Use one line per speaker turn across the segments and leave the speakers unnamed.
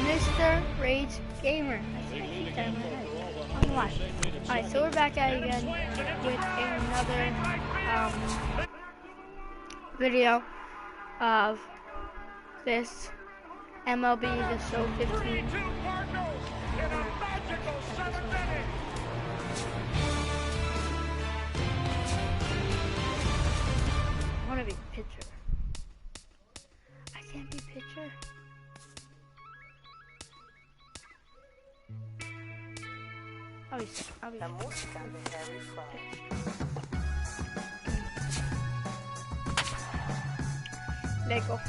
Mr. Rage Gamer. I think I keep that in my head. I don't know why. Alright, so we're back at it again with another video of this MLB The Show 15. I want to be pitcher. I can't be pitcher.
La música de Harry Fry.
Lego.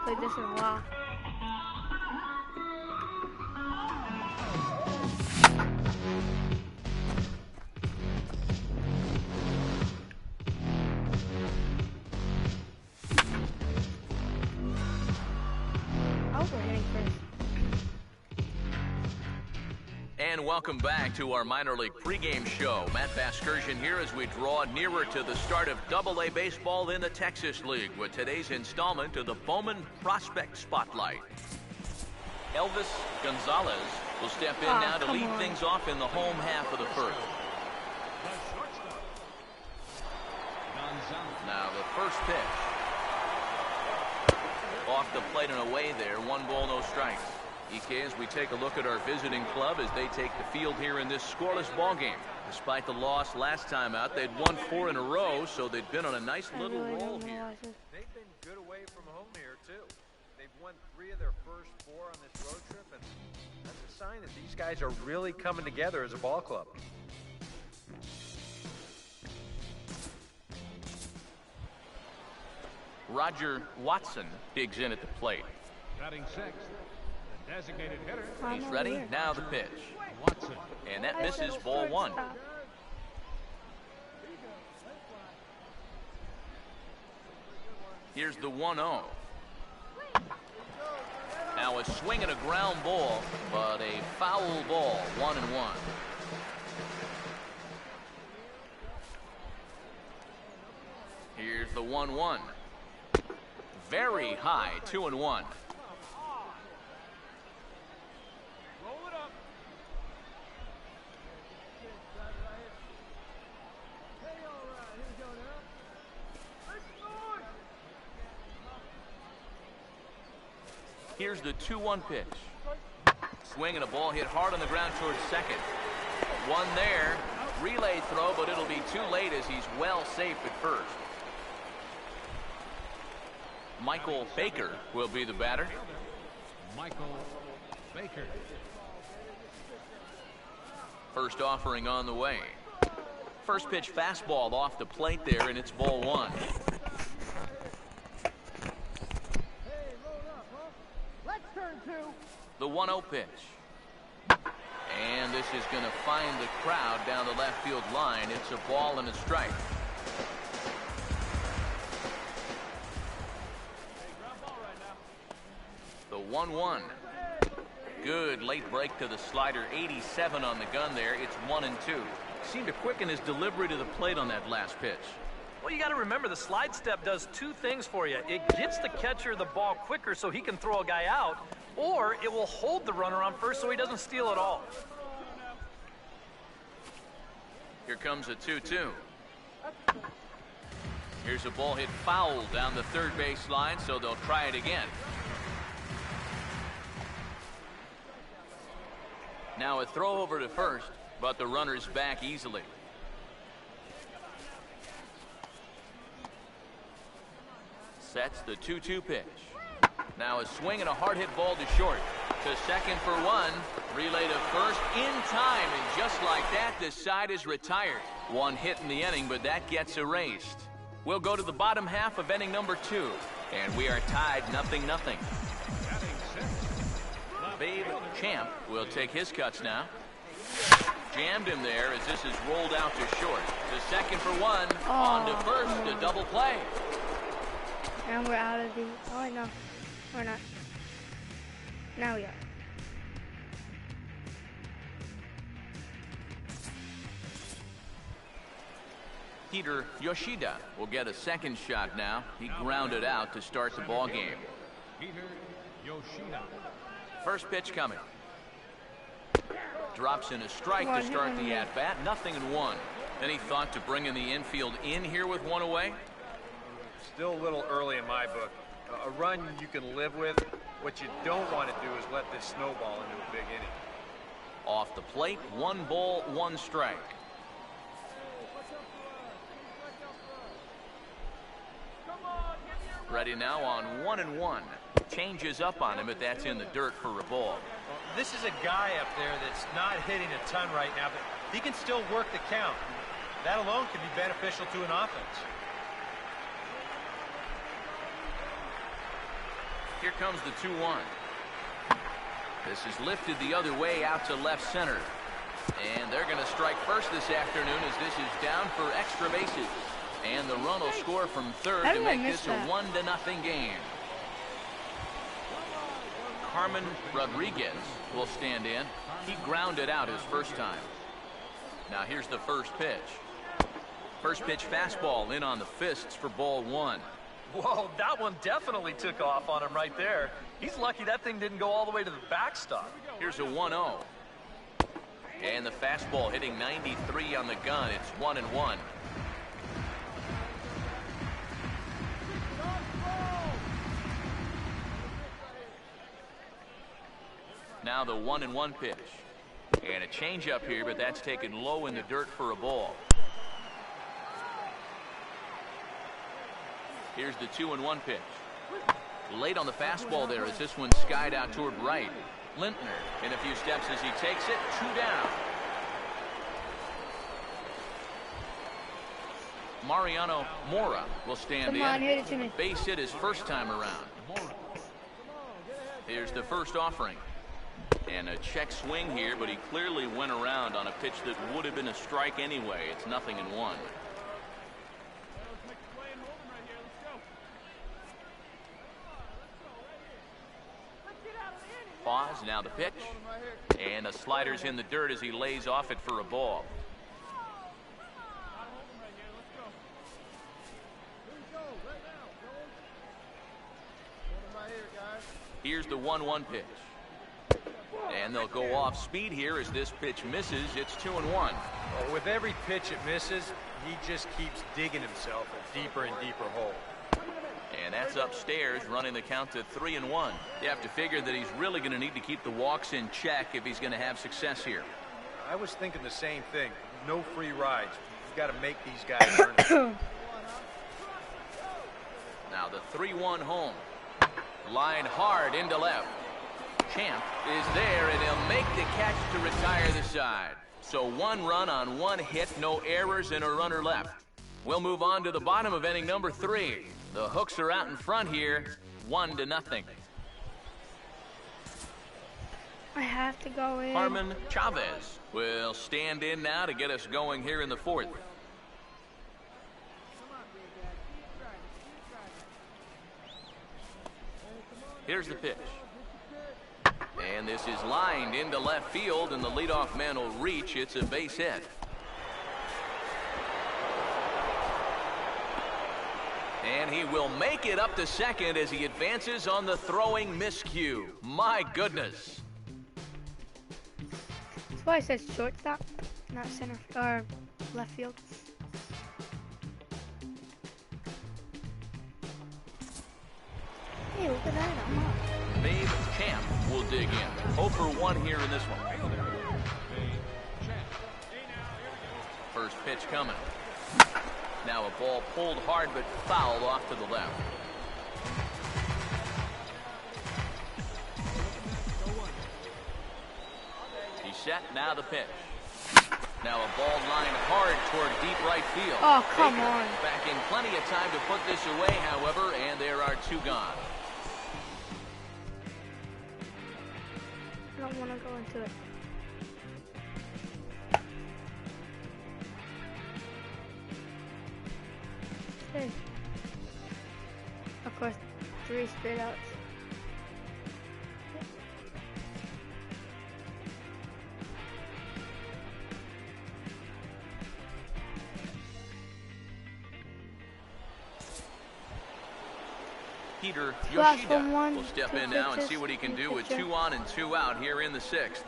Played this in a while. We're hitting first.
And welcome back to our minor league pregame show. Matt Vasgersian here as we draw nearer to the start of AA baseball in the Texas League with today's installment of the Bowman Prospect Spotlight. Elvis Gonzalez will step in now to lead things off in the home half of the first. Now the first pitch. Off the plate and away there, 1 ball, no strikes. EK, as we take a look at our visiting club as they take the field here in this scoreless ball game. Despite the loss last time out, they'd won 4 in a row, so they'd been on a nice little roll here.
They've been good away from home here, too. They've won 3 of their first 4 on this road trip, and that's a sign that these guys are really coming together as a ball club.
Roger Watson digs in at the plate.
Batting sixth, the designated hitter.
He's ready. Now the pitch.
Watson.
And that misses, ball 1. Here's the 1-0. Now a swing and a ground ball, but a foul ball, 1-1. Here's the 1-1. Very high, 2-1. Here's the 2-1 pitch. Swing and a ball hit hard on the ground towards second. One there. Relay throw, but it'll be too late as he's well safe at first. Michael Baker will be the batter.
Michael Baker.
First offering on the way. First pitch fastball off the plate there, and it's ball 1. The 1-0 pitch. And this is going to find the crowd down the left field line. It's a ball and a strike. The 1-1. Good late break to the slider. 87 on the gun there. It's 1-2. Seemed to quicken his delivery to the plate on that last pitch.
Well, you got to remember the slide step does 2 things for you. It gets the catcher the ball quicker so he can throw a guy out, or it will hold the runner on first so he doesn't steal it all.
Here comes a 2-2. Here's a ball hit foul down the third base line, so they'll try it again. Now a throw over to first, but the runner's back easily. Sets the 2-2 pitch. Now a swing and a hard hit ball to short. To second for 1. Relay to first in time, and just like that, the side is retired. 1 hit in the inning, but that gets erased. We'll go to the bottom half of inning number 2, and we are tied 0-0.
Batting sixth,
Babe Champ will take his cuts now. Jammed him there as this is rolled out to short. To second for one. On to first, a double play.
And we're out of the... Oh, no. We're not. Now we are.
Peter Yoshida will get a second shot now. He grounded out to start the ball game.
Peter Yoshida.
First pitch coming. Drops in a strike to start the at-bat. 0-1. Any thought to bringing the infield in here with one away?
Still a little early in my book. A run you can live with. What you don't want to do is let this snowball into a big inning.
Off the plate, 1 ball, 1 strike. Ready now on 1-1. Changes up on him, but that's in the dirt for a ball.
This is a guy up there that's not hitting a ton right now, but he can still work the count. That alone can be beneficial to an offense.
Here comes the 2-1. This is lifted the other way out to left center. And they're going to strike first this afternoon as this is down for extra bases. And the run will score from third to make this a 1-0 game. Carmen Rodriguez will stand in. He grounded out his first time. Now here's the first pitch. First pitch fastball in on the fists for ball 1.
Whoa, that one definitely took off on him right there. He's lucky that thing didn't go all the way to the backstop.
Here's a 1-0. And the fastball hitting 93 on the gun. It's 1-1. Now the 1-1 pitch. And a changeup here, but that's taken low in the dirt for a ball. Here's the 2-1 pitch. Late on the fastball there as this one skied out toward right. Lintner in a few steps as he takes it. 2 down. Mariano Mora will stand in.
Hit it to me.
Base hit his first time around. Here's the first offering. And a check swing here, but he clearly went around on a pitch that would have been a strike anyway. It's 0-1. Pause, now the pitch. And the slider's in the dirt as he lays off it for a ball. Here's the 1-1 pitch. And they'll go off speed here as this pitch misses. It's 2-1.
Well, with every pitch it misses, he just keeps digging himself a deeper and deeper hole.
And that's upstairs, running the count to 3-1. You have to figure that he's really going to need to keep the walks in check if he's going to have success here.
I was thinking the same thing. No free rides. You've got to make these guys earn it.
Now the 3-1 home. Line hard into left. Champ is there, and he'll make the catch to retire the side. So 1 run on 1 hit, no errors, and a runner left. We'll move on to the bottom of inning number 3. The Hooks are out in front here, 1-0.
I have to go in.
Carmen Chavez will stand in now to get us going here in the 4th. Here's the pitch. And this is lined into left field, and the leadoff man will reach. It's a base hit. And he will make it up to second as he advances on the throwing miscue. My goodness.
That's why it says shortstop, not center or left field. Hey, look at that. I'm up.
Babe Champ will dig in. 0 for 1 here in this one. First pitch coming. Now a ball pulled hard but fouled off to the left. He's set, now the pitch. Now a ball lined hard toward deep right field.
Oh, come on.
Back in plenty of time to put this away, however, and there are 2 gone.
I don't want to go into it. Okay. Of course, 3 spit outs.
Peter
Last
Yoshida
one,
will step
2
in now and
pitches,
see what he can do with
pitcher.
2 on and 2 out here in the 6th.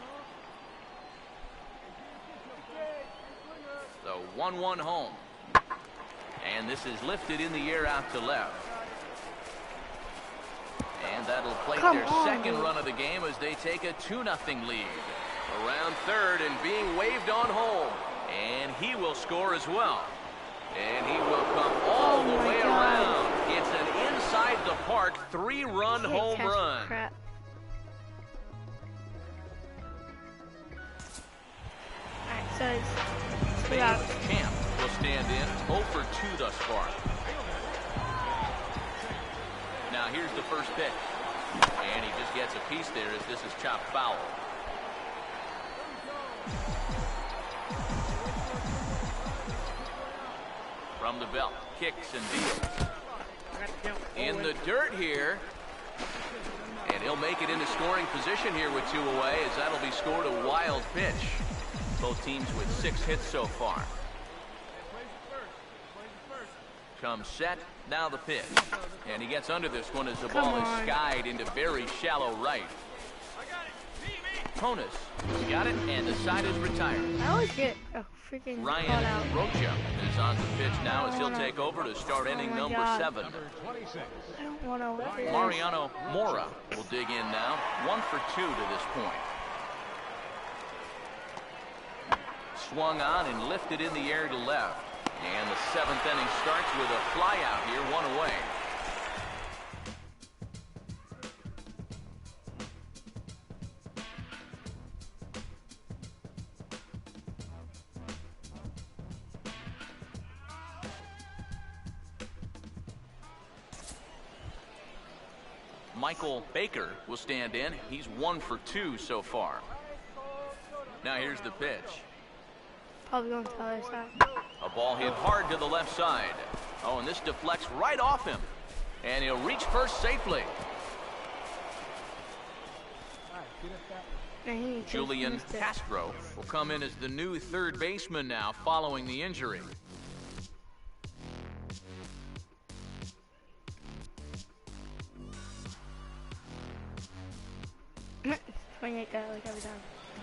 The 1-1 home. And this is lifted in the air out to left. And that'll plate
Come
their
on,
second
dude.
run of the game as they take a 2-0 lead. Around third and being waved on home. And he will score as well. And he will come all the
my
way
God.
around. It's an inside the park 3-run
Can't
home
catch
run.
crap. Alright, so it's 2
Babe
outs.
Champ will stand in 0 for 2 thus far. Now here's the first pitch. And he just gets a piece there as this is chopped foul. From the belt, kicks and deals. In the dirt here. And he'll make it into scoring position here with 2 away as that'll be scored a wild pitch. Both teams with 6 hits so far. Comes set, now the pitch. And he gets under this one as the ball is skied into very shallow right. Honus got it, and the side is retired.
I always get a freaking call
Ryan
out.
Rocha is on the pitch now as he'll take over to start inning
my
number
God.
7.
I don't want to.
Mariano Mora will dig in now. 1 for 2 to this point. Swung on and lifted in the air to left. And the 7th inning starts with a fly out here, 1 away. Michael Baker will stand in. He's 1 for 2 so far. Now here's the pitch.
Probably going to the other side.
A ball hit hard to the left side. Oh, and this deflects right off him. And he'll reach first safely.
And he just
Julian
missed it.
Castro will come in as the new third baseman now following the injury.
Swing it that like every time.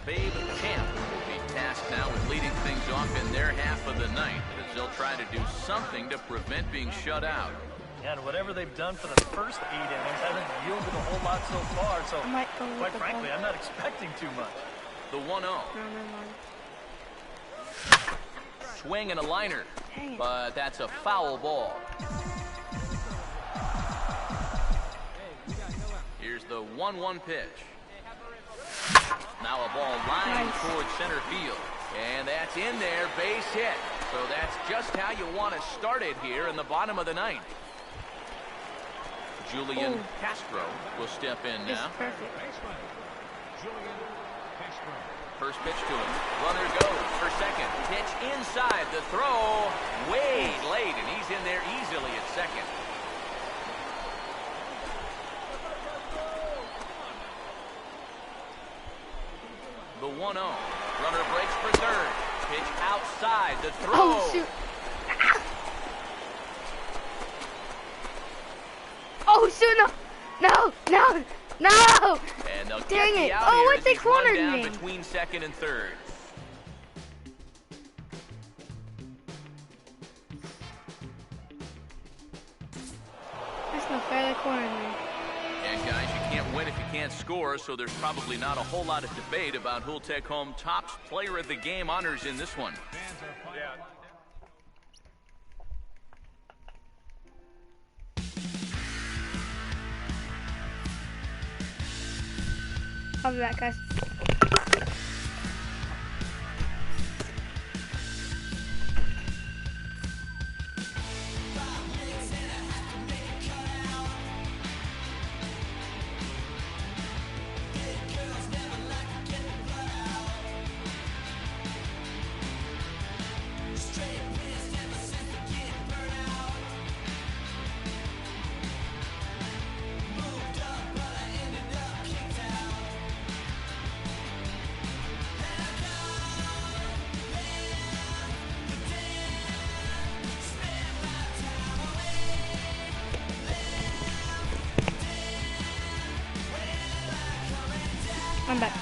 Babe Champ will be tasked now with leading things off in their half of the ninth as they'll try to do something to prevent being shut out.
Yeah, and whatever they've done for the first 8 innings hasn't yielded a whole lot so far. So,
I might go with
quite
the
frankly,
ball.
I'm not expecting too much.
The 1-0.
No, never mind.
Swing and a liner.
Dang it.
But that's a foul ball. Here's the 1-1 pitch. Now a ball lined
Nice.
towards center field. And that's in there, base hit. So that's just how you want to start it here in the bottom of the ninth. Julian
Ooh.
Castro will step in
This is
now.
perfect.
First pitch to him. Runner goes for second. Pitch inside. The throw way late, and he's in there easily at second. The 1-0. Runner breaks for third. Pitch outside. The throw.
Oh, shoot. Oh, shoot. No. No. No. No.
And they'll
Dang
get
it.
the out
Oh,
here
what,
as
they
he's run
cornered
down
me.
between second and third.
That's no fair. They cornered me.
And guys, you can't win if you can't score, so there's probably not a whole lot of debate about who'll take home top player of the game honors in this one.
Yeah.
I'll be back, guys. I'm back.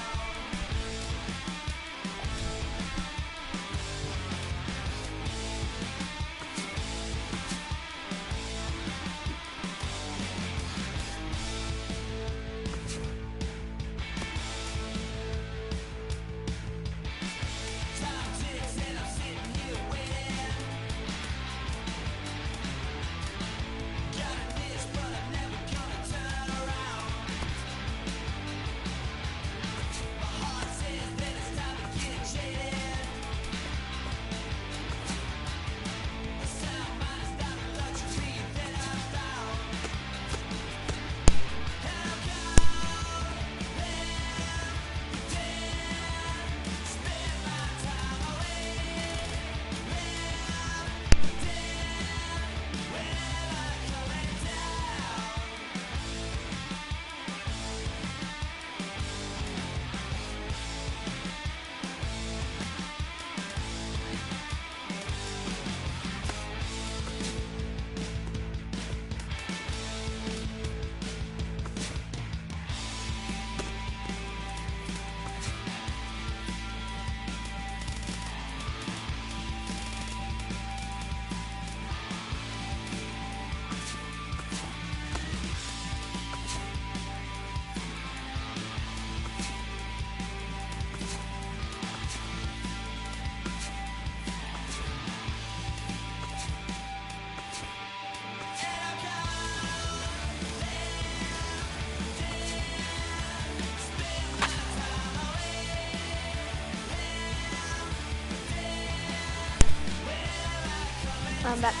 I'm back.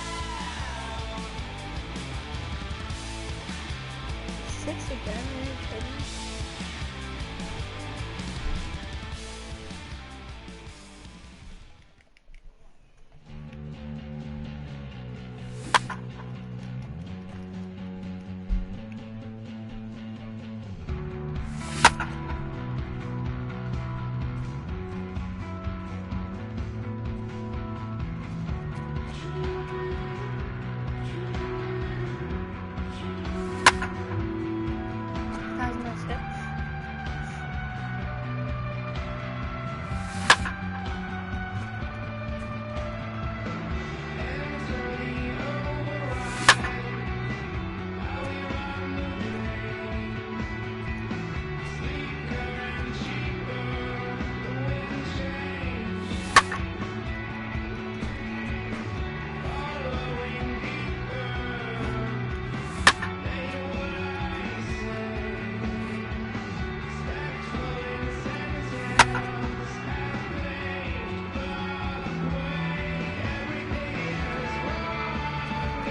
6 again.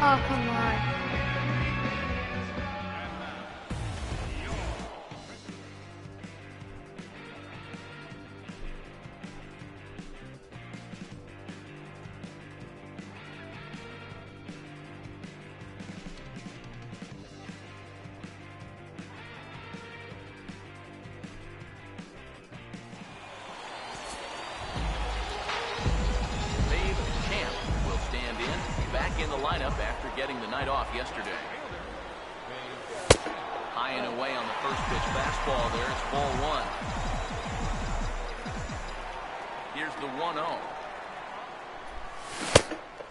Oh, come on.
In the lineup after getting the night off yesterday. High and away on the first pitch fastball there. It's ball 1. Here's the 1-0.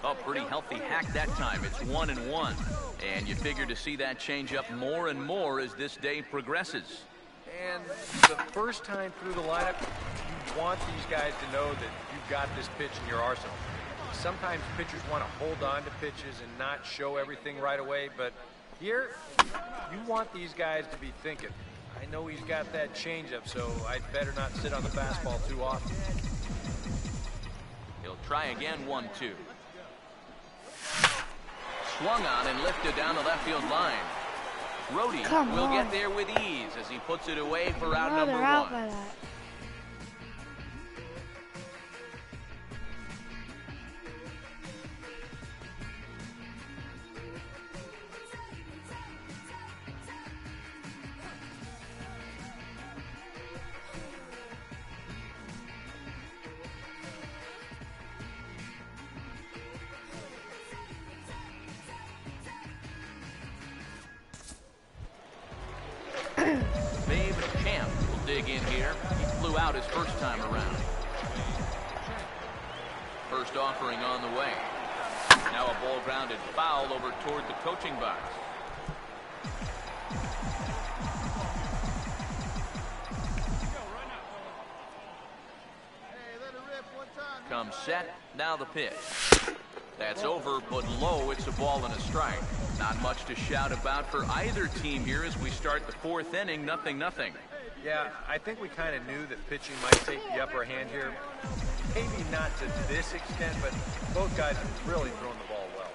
Oh, pretty healthy hack that time. It's 1-1. And you figure to see that change up more and more as this day progresses.
And the first time through the lineup, you want these guys to know that you've got this pitch in your arsenal. Sometimes pitchers want to hold on to pitches and not show everything right away, but here, you want these guys to be thinking, I know he's got that changeup, so I'd better not sit on the fastball too often.
He'll try again, 1-2. Swung on and lifted down the left field line. Rhodey will get there with ease as he puts it away for out number 1. dig in here. He flew out his first time around. First offering on the way. Now a ball grounded foul over toward the coaching box. Comes set, now the pitch. That's over, but low. It's a ball and a strike. Not much to shout about for either team here as we start the fourth inning. 0-0.
Yeah, I think we kind of knew that pitching might take the upper hand here. Maybe not to this extent, but both guys have really thrown the ball well.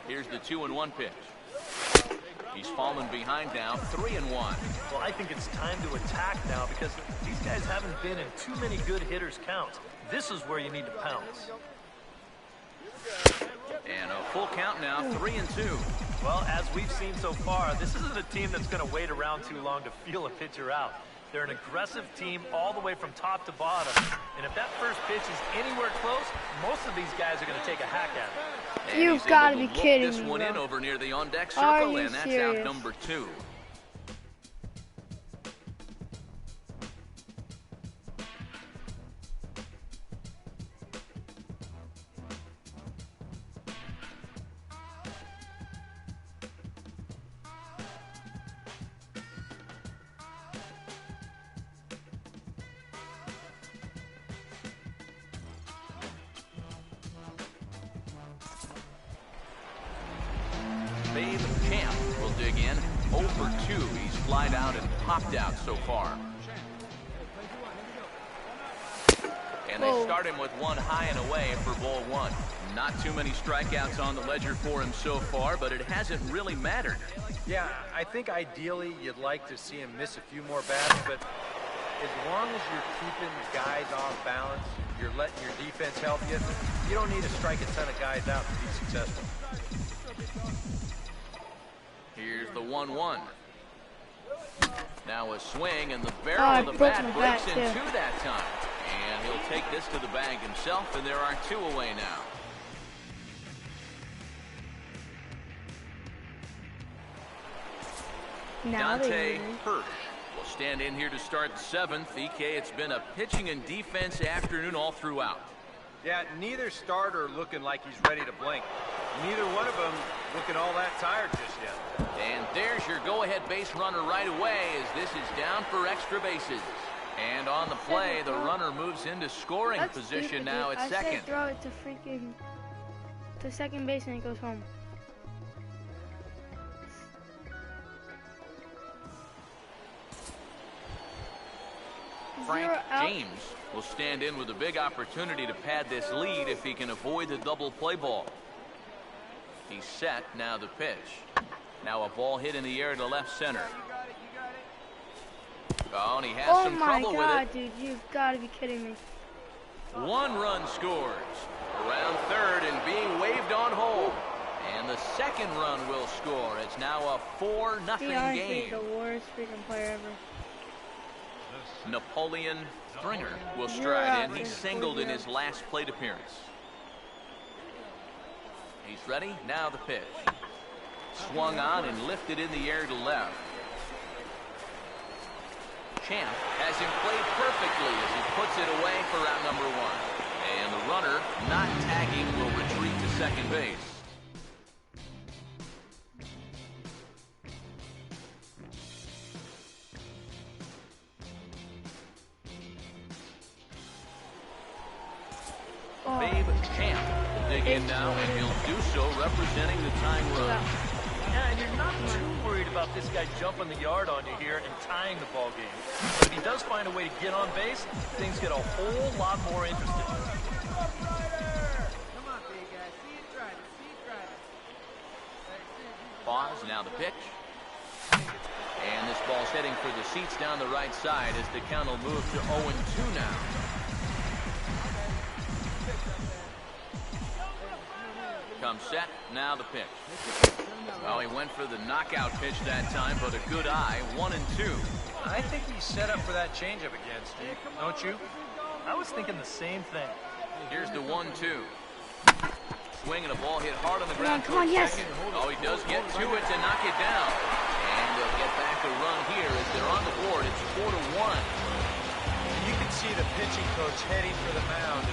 Here's the 2-1 pitch. He's fallen behind now, 3-1.
Well, I think it's time to attack now because these guys haven't been in too many good hitters' counts. This is where you need to pounce.
And a full count now, 3-2.
Well, as we've seen so far, this isn't a team that's going to wait around too long to feel a pitcher out. They're an aggressive team all the way from top to bottom. And if that first pitch is anywhere close, most of these guys are going to take a hack at it.
And
You've got to be kidding me,
this one
bro.
in over near the on-deck
Are
circle,
you
and that's
serious?
out number 2. Babe Champ will dig in. 0 for 2. He's flied out and popped out so far. And they start him with one high and away for ball 1. Not too many strikeouts on the ledger for him so far, but it hasn't really mattered.
Yeah, I think ideally you'd like to see him miss a few more bats, but as long as you're keeping guys off balance, you're letting your defense help you, you don't need to strike a ton of guys out to be successful.
Here's the 1-1. Now a swing, and the barrel of the bat breaks in two that time. And he'll take this to the bag himself, and there are 2 away now. Dante Hirsch will stand in here to start the 7th. EK, it's been a pitching and defense afternoon all throughout.
Yeah, neither starter looking like he's ready to blink. Neither one of them looking all that tired just yet.
And there's your go-ahead base runner right away as this is down for extra bases. And on the play, the runner moves into scoring position now at second.
I said throw it to second base and it goes home.
Frank James will stand in with a big opportunity to pad this lead if he can avoid the double play ball. He's set, now the pitch. Now a ball hit in the air to left center. Oh, and he has some trouble with it.
Oh my God, dude, you've got to be kidding me.
1 run scores. Around third and being waved on home. And the second run will score. It's now a 4-0 game.
The worst freaking player ever.
Napoleon Stringer will stride in. He singled in his last plate appearance. He's ready. Now the pitch. Swung on and lifted in the air to left. Champ has him played perfectly as he puts it away for out number 1. And the runner, not tagging, will retreat to second base. Babe Champ will dig in now, and he'll do so representing the tying run.
Yeah, and you're not too worried about this guy jumping the yard on you here and tying the ball game. But if he does find a way to get on base, things get a whole lot more interesting.
Pause, now the pitch. And this ball's heading for the seats down the right side as the count will move to 0-2 now. Comes set, now the pitch. Well, he went for the knockout pitch that time, but a good eye, 1-2.
I think he's set up for that changeup again, Steve. Don't you?
I was thinking the same thing.
Here's the 1-2. Swing and a ball hit hard on the ground.
Come on, yes.
Second. Oh, he does get to it to knock it down. And they'll get back a run here as they're on the board. It's 4-1.
You can see the pitching coach heading for the mound.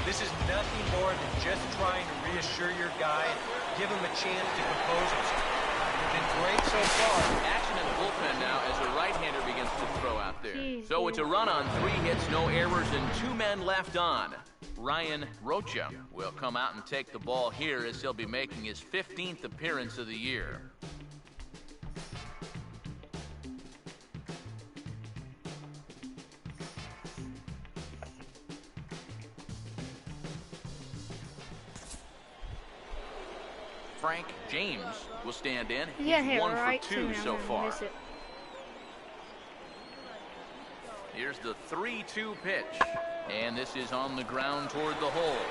This is nothing more than just trying to reassure your guy and give him a chance to compose himself. They've been great so far.
Action in the bullpen now as a right-hander begins to throw out there.
Jeez,
So it's a run on 3 hits, no errors, and 2 men left on. Ryan Rocha will come out and take the ball here as he'll be making his 15th appearance of the year. Frank James will stand in.
Yeah,
He's
hit
1
right
for
to
2
me.
so
I'm gonna
far.
miss it.
Here's the 3-2 pitch. And this is on the ground toward the hole.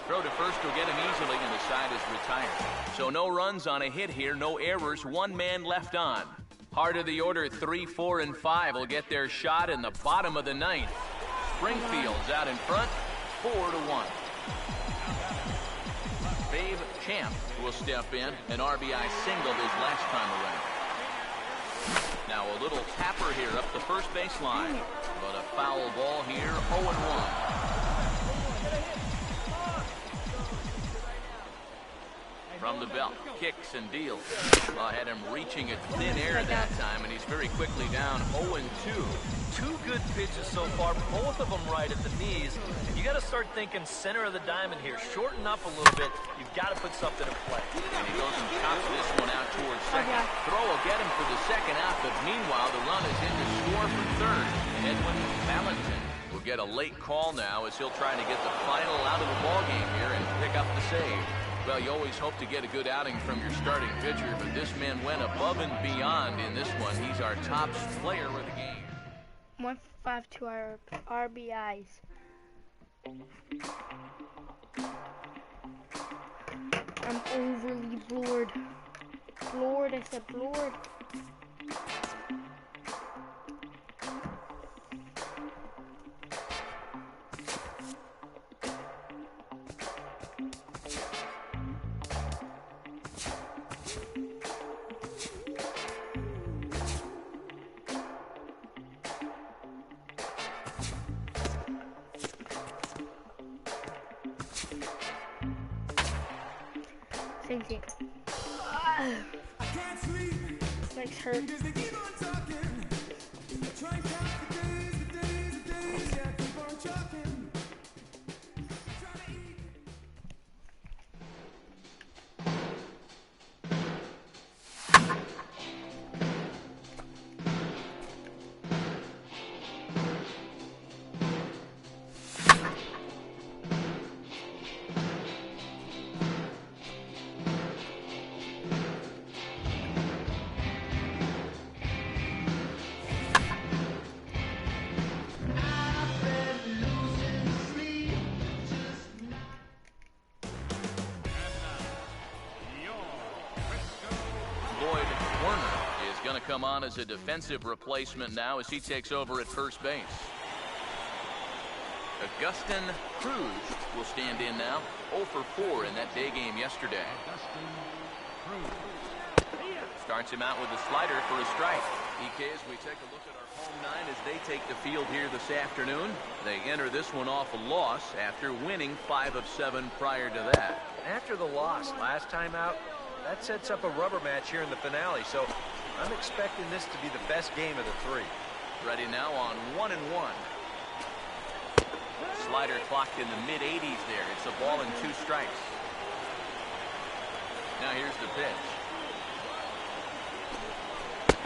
Throw to first will get him easily, and the side is retired. So no runs on a hit here, no errors, 1 man left on. Heart of the order, 3, 4, and 5 will get their shot in the bottom of the 9th. Springfield's out in front, 4-1. Babe Champ will step in, an RBI single his last time around. Now a little tapper here up the first baseline, but a foul ball here, 0-1. From the belt, kicks and deals. Had him reaching at thin air that time, and he's very quickly down 0-2.
2 good pitches so far, both of them right at the knees. And you got to start thinking center of the diamond here. Shorten up a little bit. You've got to put something in play.
And he goes and chops this one out towards second. Throw will get him for the second out, but meanwhile the run is in to score for third. Edwin Valentin will get a late call now as he'll try to get the final out of the ball game here and pick up the save. Well, you always hope to get a good outing from your starting pitcher, but this man went above and beyond in this one. He's our top player of the game.
152 RBIs. I'm overly bored. Floored, I said floored. Same thing. Legs hurt.
Come on as a defensive replacement now as he takes over at first base. Augustin Cruz will stand in now. 0 for 4 in that day game yesterday. Starts him out with a slider for a strike. EK, as we take a look at our home 9 as they take the field here this afternoon. They enter this one off a loss after winning 5 of 7 prior to that.
After the loss last time out, that sets up a rubber match here in the finale, so I'm expecting this to be the best game of the 3.
Ready now on 1-1. Slider clocked in the mid-80s there. It's a ball and 2 strikes. Now here's the pitch.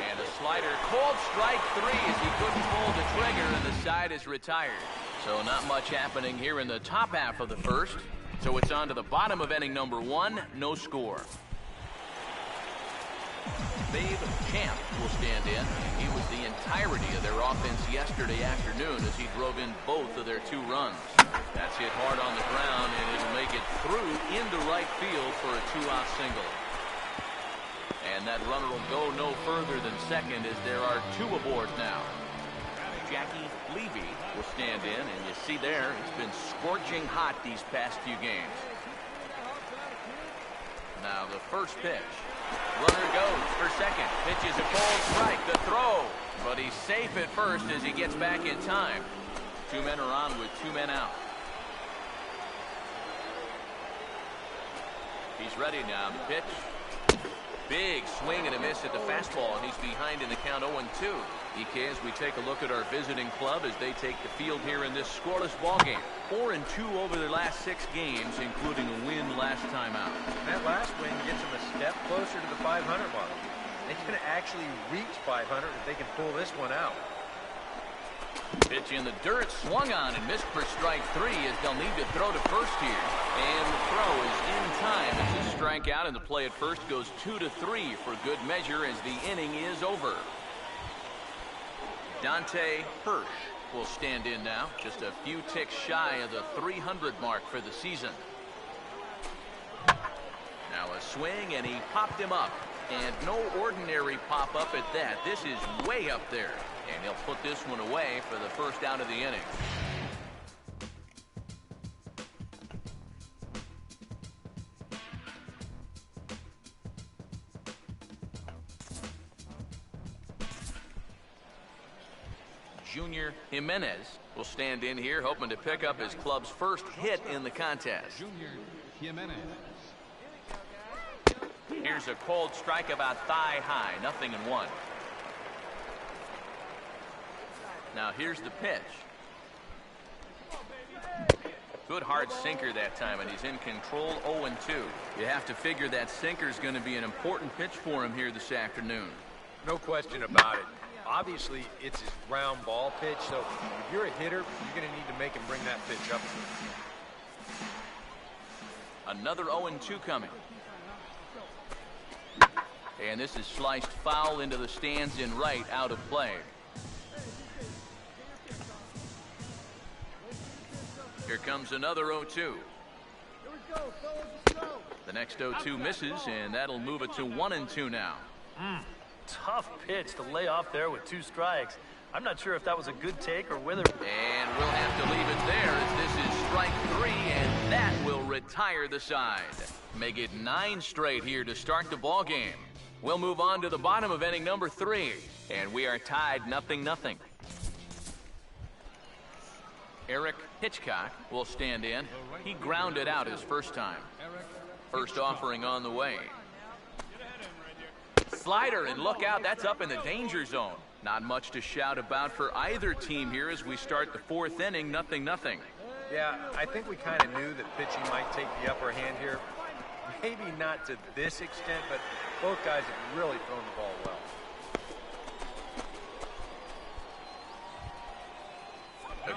And a slider called strike 3 as he couldn't pull the trigger and the side is retired. So not much happening here in the top half of the first. So it's on to the bottom of inning number 1. No score. Babe Champ will stand in. He was the entirety of their offense yesterday afternoon as he drove in both of their 2 runs. That's hit hard on the ground, and it'll make it through into right field for a 2-out single. And that runner will go no further than second as there are 2 aboard now. Jackie Levy will stand in, and you see there, it's been scorching hot these past few games. Now the first pitch. Runner goes for second. Pitch is a ball strike. The throw. But he's safe at first as he gets back in time. 2 men are on with 2 men out. He's ready now. The pitch. Big swing and a miss at the fastball, and he's behind in the count 0-2. EK, as we take a look at our visiting club as they take the field here in this scoreless ball game. 4-2 over their last 6 games, including a win last time out.
That last win gets them a step closer to the 500 mark. They can actually reach 500 if they can pull this one out.
Pitch in the dirt, swung on and missed for strike 3 as they'll need to throw to first here. And the throw is in time as a strikeout, and the play at first goes 2-3 for good measure as the inning is over. Dante Hirsch will stand in now, just a few ticks shy of the 300 mark for the season. Now a swing, and he popped him up. And no ordinary pop-up at that. This is way up there. And he'll put this one away for the first out of the inning. Junior Jimenez will stand in here, hoping to pick up his club's first hit in the contest.
Junior Jimenez.
Here's a cold strike about thigh high, 0-1. Now here's the pitch. Good hard sinker that time, and he's in control. 0-2. You have to figure that sinker's going to be an important pitch for him here this afternoon.
No question about it. Obviously, it's his ground ball pitch, so if you're a hitter, you're going to need to make him bring that pitch up.
Another 0-2 coming. And this is sliced foul into the stands in right, out of play. Here comes another 0-2. The next 0-2 misses, and that'll move it to 1-2 now.
Tough pitch to lay off there with 2 strikes. I'm not sure if that was a good take or whether...
And we'll have to leave it there as this is strike 3, and that will retire the side. Make it 9 straight here to start the ball game. We'll move on to the bottom of inning number 3, and we are tied 0-0. Eric Hitchcock will stand in. He grounded out his first time. First offering on the way. Slider, and look out, that's up in the danger zone. Not much to shout about for either team here as we start the 4th inning, 0-0.
Yeah, I think we kind of knew that pitching might take the upper hand here. Maybe not to this extent, but both guys have really thrown the ball well.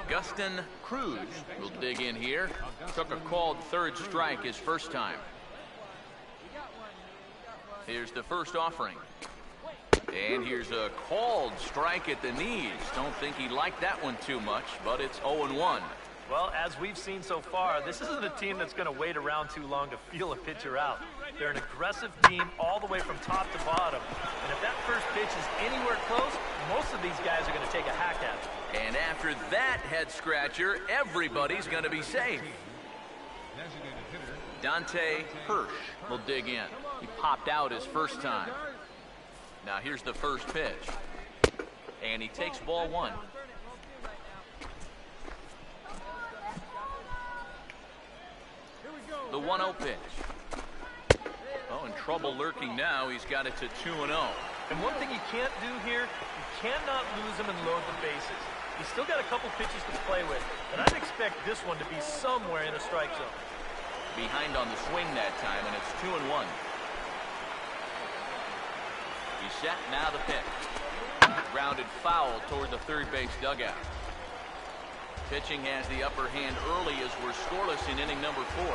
Augustin Cruz will dig in here. Took a called 3rd strike his first time. Here's the first offering. And here's a called strike at the knees. Don't think he liked that one too much, but it's 0-1.
Well, as we've seen so far, this isn't a team that's going to wait around too long to feel a pitcher out. They're an aggressive team all the way from top to bottom. And if that first pitch is anywhere close, most of these guys are going to take a hack at it.
And after that head scratcher, everybody's going to be safe. Dante Hirsch will dig in. He popped out his first time. Now here's the first pitch. And he takes ball 1. The 1-0 pitch. Oh, in trouble lurking now. He's got it to 2-0.
And one thing you can't do here, you cannot lose him and load the bases. He's still got a couple pitches to play with, but I'd expect this one to be somewhere in a strike zone.
Behind on the swing that time, and it's 2-1. He's set, now the pitch. Grounded foul toward the third base dugout. Pitching has the upper hand early as we're scoreless in inning number 4.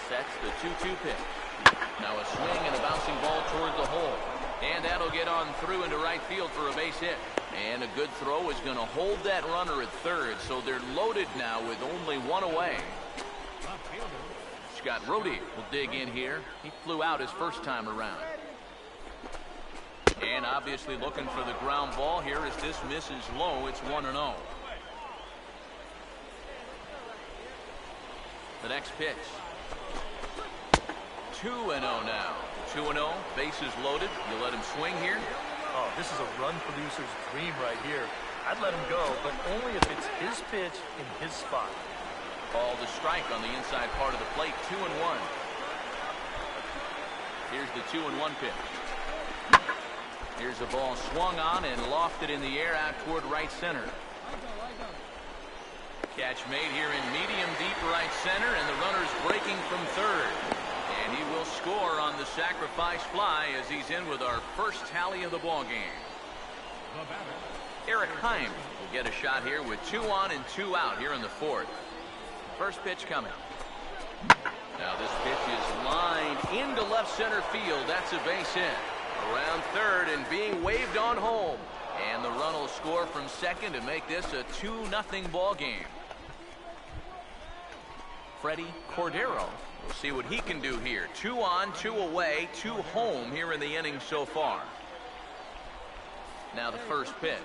Sets the 2-2 pitch. Now a swing and a bouncing ball toward the hole. And that'll get on through into right field for a base hit. And a good throw is going to hold that runner at third, so they're loaded now with only 1 away. Scott Rohde will dig in here. He flew out his first time around. And obviously looking for the ground ball here as this misses low. It's 1-0. The next pitch. 2-0 now. 2-0, bases loaded. You let him swing here?
Oh, this is a run producer's dream right here. I'd let him go, but only if it's his pitch in his spot.
Called a strike on the inside part of the plate. 2-1. Here's the 2-1 pitch. Here's a ball swung on and lofted in the air out toward right center. Catch made here in medium deep right center, and the runner's breaking from third. And he will score on the sacrifice fly as he's in with our first tally of the ball game. Eric Heim will get a shot here with 2 on and 2 out here in the fourth. First pitch coming. Now this pitch is lined into left center field. That's a base hit. Around third and being waved on home. And the run will score from second to make this a 2-0 ball game. Freddie Cordero. We'll see what he can do here. 2 on, 2 away, 2 home here in the inning so far. Now the first pitch.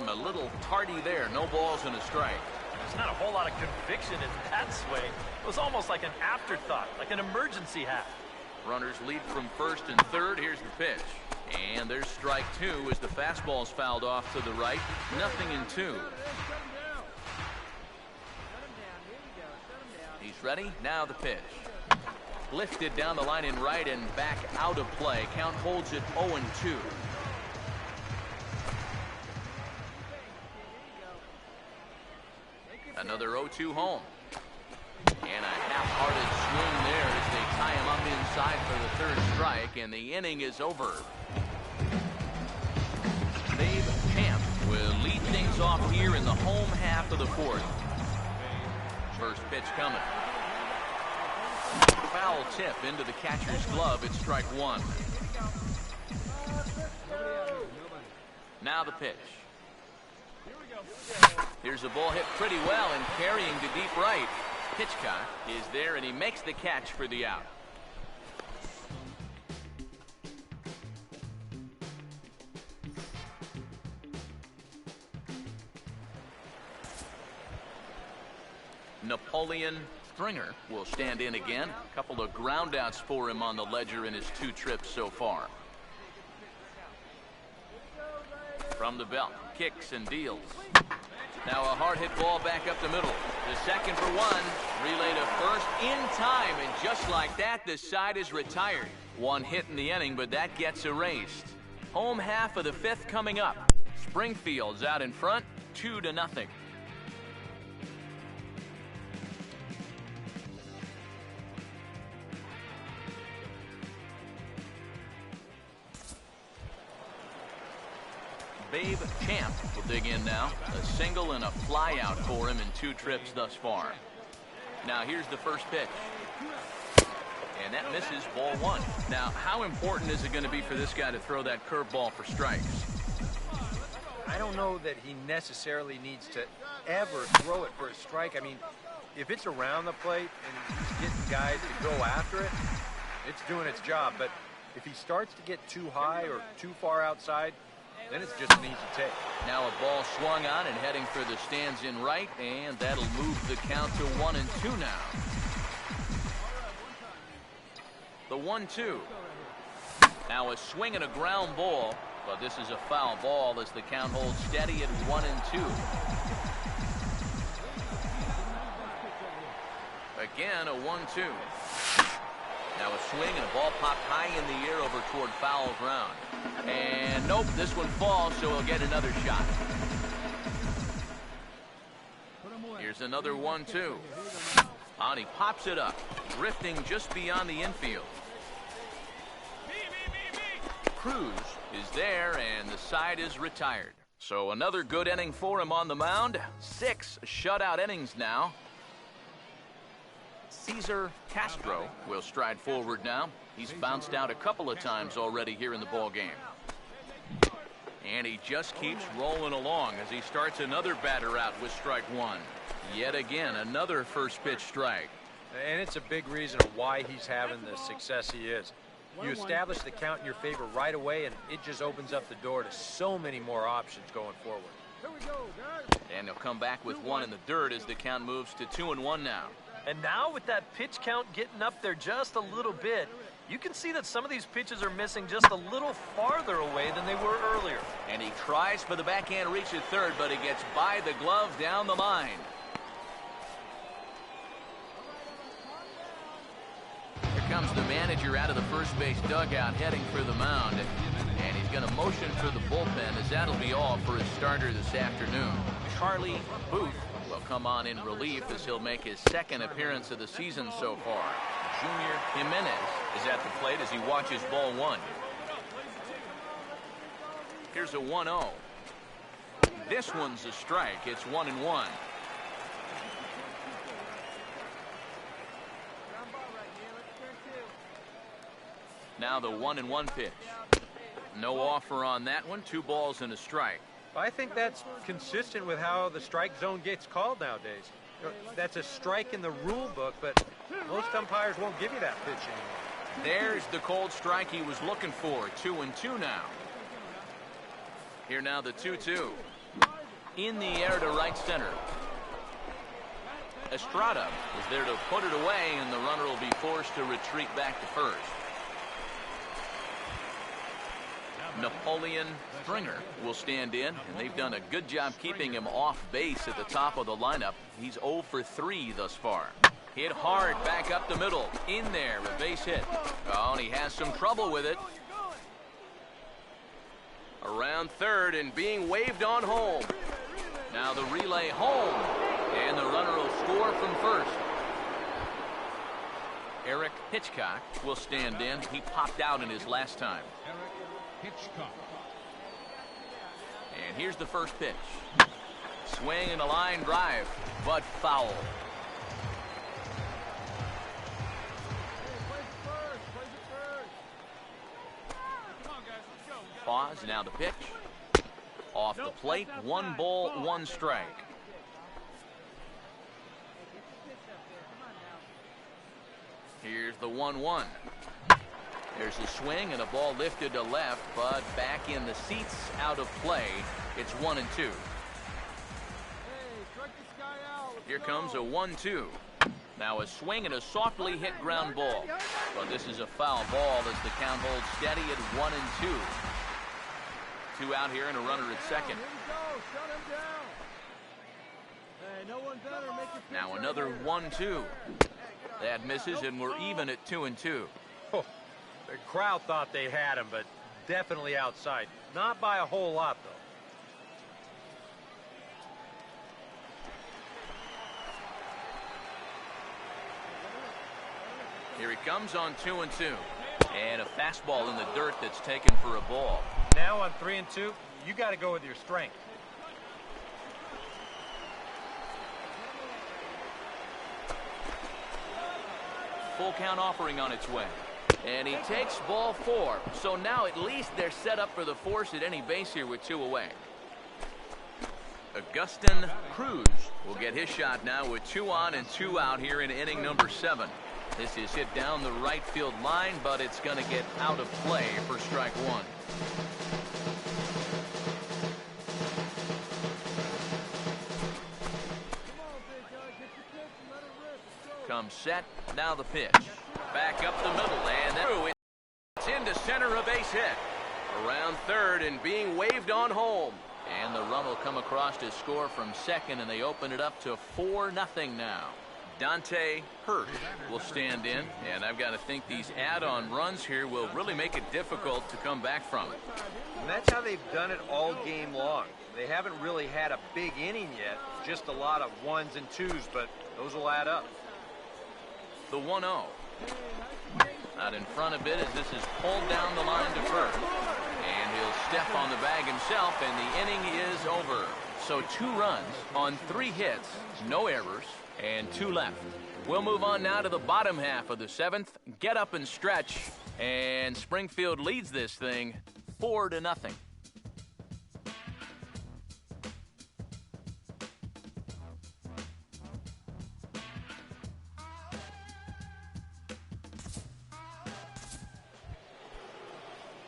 A little tardy there. No balls and a strike.
There's not a whole lot of conviction in that swing. It was almost like an afterthought, like an emergency hat.
Runners lead from first and third. Here's the pitch. And there's strike 2 as the fastball's fouled off to the right. 0-2. He's ready. Now the pitch. Lifted down the line in right and back out of play. Count holds it 0-2. Another 0-2 home. And a half-hearted swing there as they tie him up inside for the third strike, and the inning is over. Babe Champ will lead things off here in the home half of the fourth. First pitch coming. Foul tip into the catcher's glove. It's strike 1. Now the pitch. Here's a ball hit pretty well and carrying to deep right. Hitchcock is there, and he makes the catch for the out. Napoleon Stringer will stand in again. A couple of groundouts for him on the ledger in his 2 trips so far. From the belt, kicks and deals. Now a hard hit ball back up the middle. The second for 1. Relay to first in time, and just like that, the side is retired. 1 hit in the inning, but that gets erased. Home half of the 5th coming up. Springfield's out in front, 2-0. Babe Champ will dig in now. A single and a fly out for him in 2 trips thus far. Now here's the first pitch. And that misses, ball 1. Now, how important is it going to be for this guy to throw that curveball for strikes?
I don't know that he necessarily needs to ever throw it for a strike. I mean, if it's around the plate and he's getting guys to go after it, it's doing its job. But if he starts to get too high or too far outside, then it's just an easy take.
Now a ball swung on and heading for the stands in right, and that'll move the count to 1-2 now. The 1-2. Now a swing and a ground ball, but this is a foul ball as the count holds steady at 1-2. Again, a 1-2. Now a swing and a ball popped high in the air over toward foul ground. And nope, this one falls, so he'll get another shot. Here's another 1-2. And he pops it up, drifting just beyond the infield. Cruz is there, and the side is retired. So another good inning for him on the mound. 6 shutout innings now. Cesar Castro will stride forward now. He's bounced out a couple of times already here in the ball game. And he just keeps rolling along as he starts another batter out with strike 1. Yet again, another first pitch strike.
And it's a big reason why he's having the success he is. You establish the count in your favor right away, and it just opens up the door to so many more options going forward.
And they'll come back with one in the dirt as the count moves to 2-1 now.
And now with that pitch count getting up there just a little bit, you can see that some of these pitches are missing just a little farther away than they were earlier.
And he tries for the backhand reach at third, but he gets by the glove down the line. Here comes the manager out of the first base dugout heading for the mound. And he's going to motion for the bullpen as that'll be all for his starter this afternoon. Charlie Booth will come on in relief as he'll make his second appearance of the season so far. Junior Jimenez is at the plate as he watches ball one. Here's a 1-0. This one's a strike. It's 1-1. Now the 1-1 pitch. No offer on that one. 2 balls and a strike.
I think that's consistent with how the strike zone gets called nowadays. That's a strike in the rule book, but most umpires won't give you that pitch anymore.
There's the cold strike he was looking for. 2-2 now. Here now the 2-2. In the air to right center. Estrada is there to put it away, and the runner will be forced to retreat back to first. Napoleon Stringer will stand in, and they've done a good job keeping him off base at the top of the lineup. He's 0 for 3 thus far. Hit hard back up the middle. In there, a base hit. Oh, and he has some trouble with it. Around third and being waved on home. Now the relay home, and the runner will score from first. Eric Hitchcock will stand in. He popped out in his last time.
Hitchcock.
And here's the first pitch. Swing and a line drive, but foul. Pause, now the pitch. Off the plate, 1 ball, 1 strike. Here's the 1-1. There's a swing and a ball lifted to left, but back in the seats, out of play. It's 1-2. Here comes a 1-2. Now a swing and a softly hit ground ball. But this is a foul ball as the count holds steady at 1-2. 2 out here and a runner at second. Now another 1-2. That misses, and we're even at 2-2.
Oh, the crowd thought they had him, but definitely outside. Not by a whole lot, though.
Here he comes on 2-2. And a fastball in the dirt that's taken for a ball.
Now on 3-2, you got to go with your strength.
Full count offering on its way. And he takes ball 4. So now at least they're set up for the force at any base here with 2 away. Augustin Cruz will get his shot now with 2 on and 2 out here in inning number 7. This is hit down the right field line, but it's going to get out of play for strike 1. Comes set, now the pitch. Back up the middle, and through. It's into center, a base hit. Around third and being waved on home. And the run will come across to score from second, and they open it up to 4-0 now. Dante Hurt will stand in, and I've got to think these add-on runs here will really make it difficult to come back from it.
And that's how they've done it all game long. They haven't really had a big inning yet, just a lot of 1s and 2s, but those will add up.
The 1-0. Out in front a bit as this is pulled down the line to first. And he'll step on the bag himself, and the inning is over. So 2 runs on 3 hits, no errors, and 2 left. We'll move on now to the bottom half of the 7th. Get up and stretch. And Springfield leads this thing 4-0.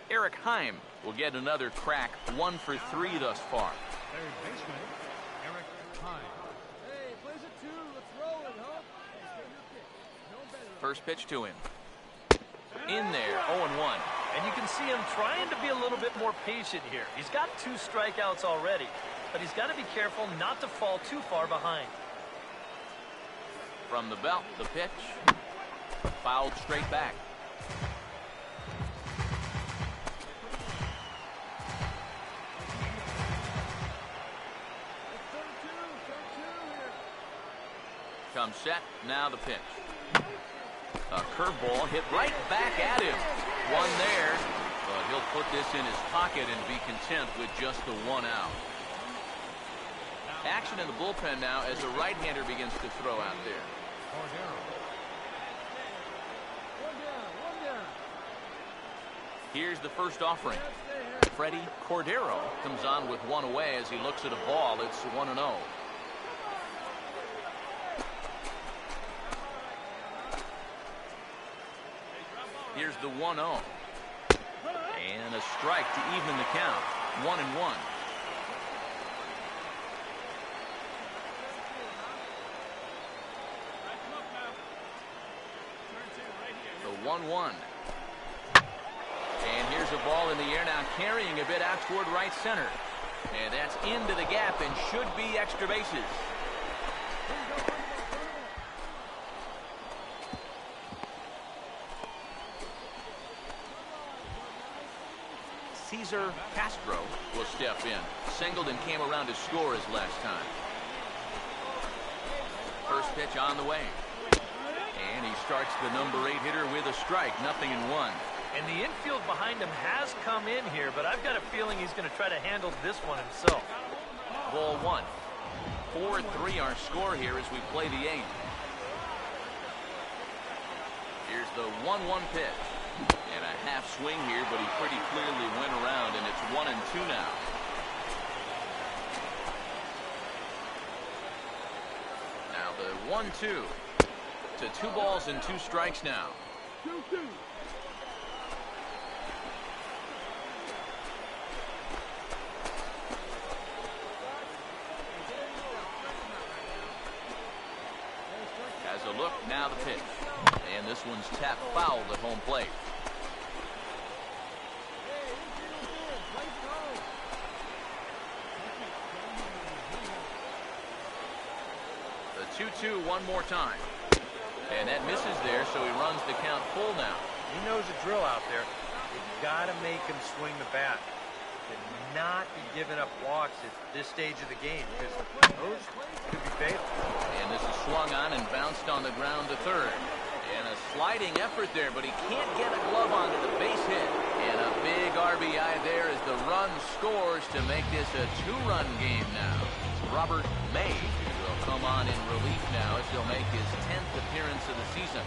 Eric Heim will get another crack, 1 for 3 thus far.
Third baseman, Eric Hine.
Hey, plays it two. Let's roll it, huh?
First pitch to him. In there, 0-1.
And you can see him trying to be a little bit more patient here. He's got 2 strikeouts already, but he's got to be careful not to fall too far behind.
From the belt, the pitch. Fouled straight back. Comes set, now the pitch. A curveball hit right back at him. One there, but he'll put this in his pocket and be content with just the 1 out. Action in the bullpen now as a right-hander begins to throw out there. Here's the first offering. Freddie Cordero comes on with 1 away as he looks at a ball. It's 1-0. Here's the 1-0. And a strike to even the count. 1-1. The 1-1. And here's a ball in the air now, carrying a bit out toward right center. And that's into the gap and should be extra bases. Cesar Castro will step in. Singled and came around to score his last time. First pitch on the way. And he starts the number 8 hitter with a strike. 0-1.
And the infield behind him has come in here, but I've got a feeling he's going to try to handle this one himself.
Ball 1. 4-3 our score here as we play the 8th. Here's the 1-1 pitch. And a half swing here, but he pretty clearly went around, and it's 1-2 now. Now the 1-2 to 2 balls and 2 strikes now.
2-2.
Has a look, now the pitch. And this one's tapped foul at home plate. The 2-2 one more time. And that misses there, so he runs the count full now.
He knows the drill out there. You've got to make him swing the bat. And not be giving up walks at this stage of the game, because those could be fatal.
And this is swung on and bounced on the ground to third. And a sliding effort there, but he can't get a glove onto the base hit. And a big RBI there as the run scores to make this a 2-run game now. Robert May will come on in relief now as he'll make his 10th appearance of the season.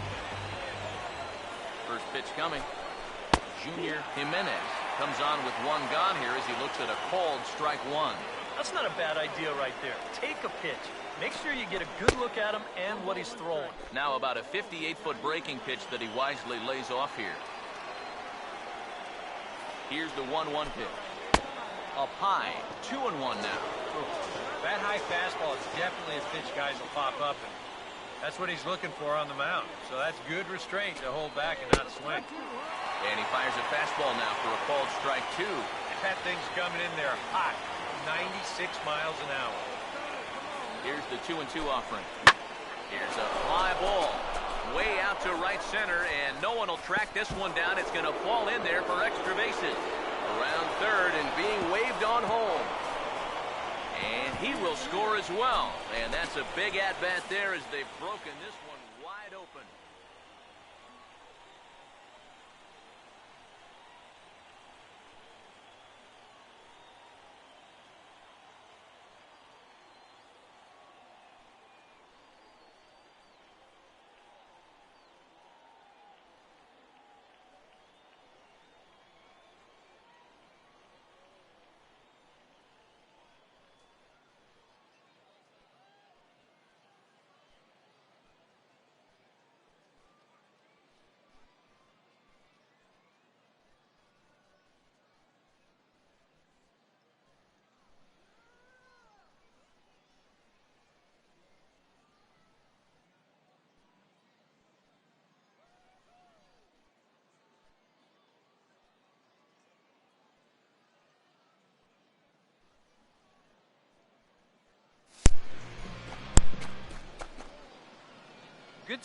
First pitch coming. Junior Jimenez comes on with 1 gone here as he looks at a called strike 1.
That's not a bad idea right there. Take a pitch. Make sure you get a good look at him and what he's throwing.
Now about a 58-foot breaking pitch that he wisely lays off here. Here's the 1-1 pitch. Up high, 2-1 now.
That high fastball is definitely a pitch guys will pop up, and that's what he's looking for on the mound. So that's good restraint to hold back and not swing.
And he fires a fastball now for a called strike 2.
That thing's coming in there hot, 96 miles an hour.
Here's the 2-2 offering. Here's a fly ball way out to right center, and no one will track this one down. It's going to fall in there for extra bases. Around third and being waved on home. And he will score as well. And that's a big at-bat there as they've broken this one wide open.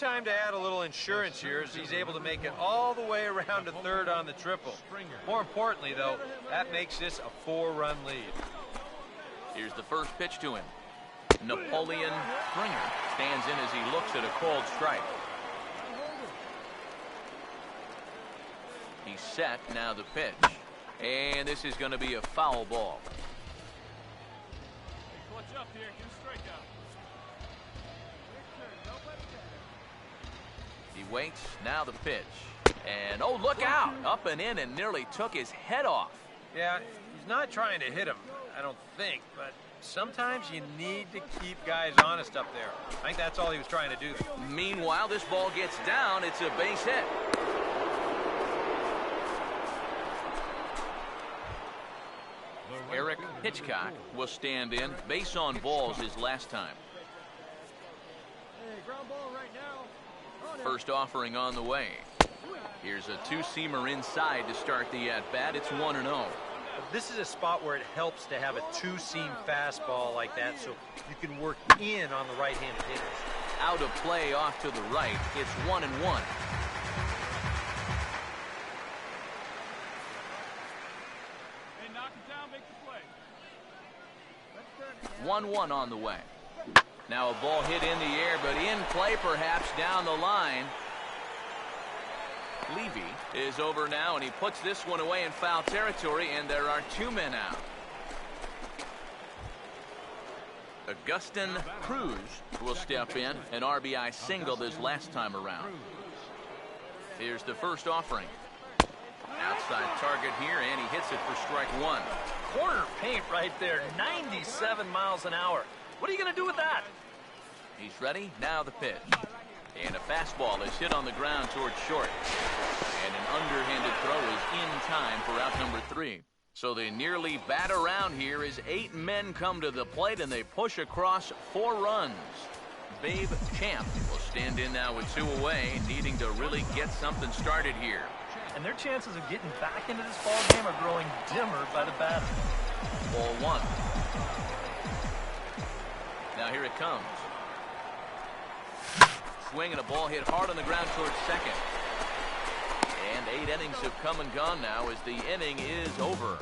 time to add a little insurance here as he's able to make it all the way around to third on the triple. More importantly, though, that makes this a 4-run lead.
Here's the first pitch to him. Napoleon Springer stands in as he looks at a called strike. He's set. Now the pitch. And this is going to be a foul ball.
Clutch up here. Get a strikeout.
He waits. Now the pitch. And, oh, look out. Up and in and nearly took his head off.
Yeah, he's not trying to hit him, I don't think, but sometimes you need to keep guys honest up there. I think that's all he was trying to do.
Meanwhile, this ball gets down. It's a base hit. Eric Hitchcock will stand in. Base on balls his last time.
Hey, ground ball right now.
First offering on the way. Here's a two-seamer inside to start the at-bat. It's 1-0.
This is a spot where it helps to have a two-seam fastball like that so you can work in on the right-handed hitters.
Out of play off to the right. It's 1-1.
Hey, knock it down, make the play.
1-1 on the way. Now a ball hit in the air, but in play perhaps down the line. Levy is over now, and he puts this one away in foul territory, and there are 2 men out. Augustin Cruz will step in, an RBI single this last time around. Here's the first offering. Outside target here, and he hits it for strike 1.
Corner paint right there, 97 miles an hour. What are you going to do with that?
He's ready. Now the pitch. And a fastball is hit on the ground towards short. And an underhanded throw is in time for out number 3. So they nearly bat around here as 8 men come to the plate and they push across 4 runs. Babe Champ will stand in now with 2 away, needing to really get something started here.
And their chances of getting back into this ball game are growing dimmer by the batter.
Ball 1. Now here it comes. Swing and a ball hit hard on the ground towards second. And 8 innings have come and gone now as the inning is over.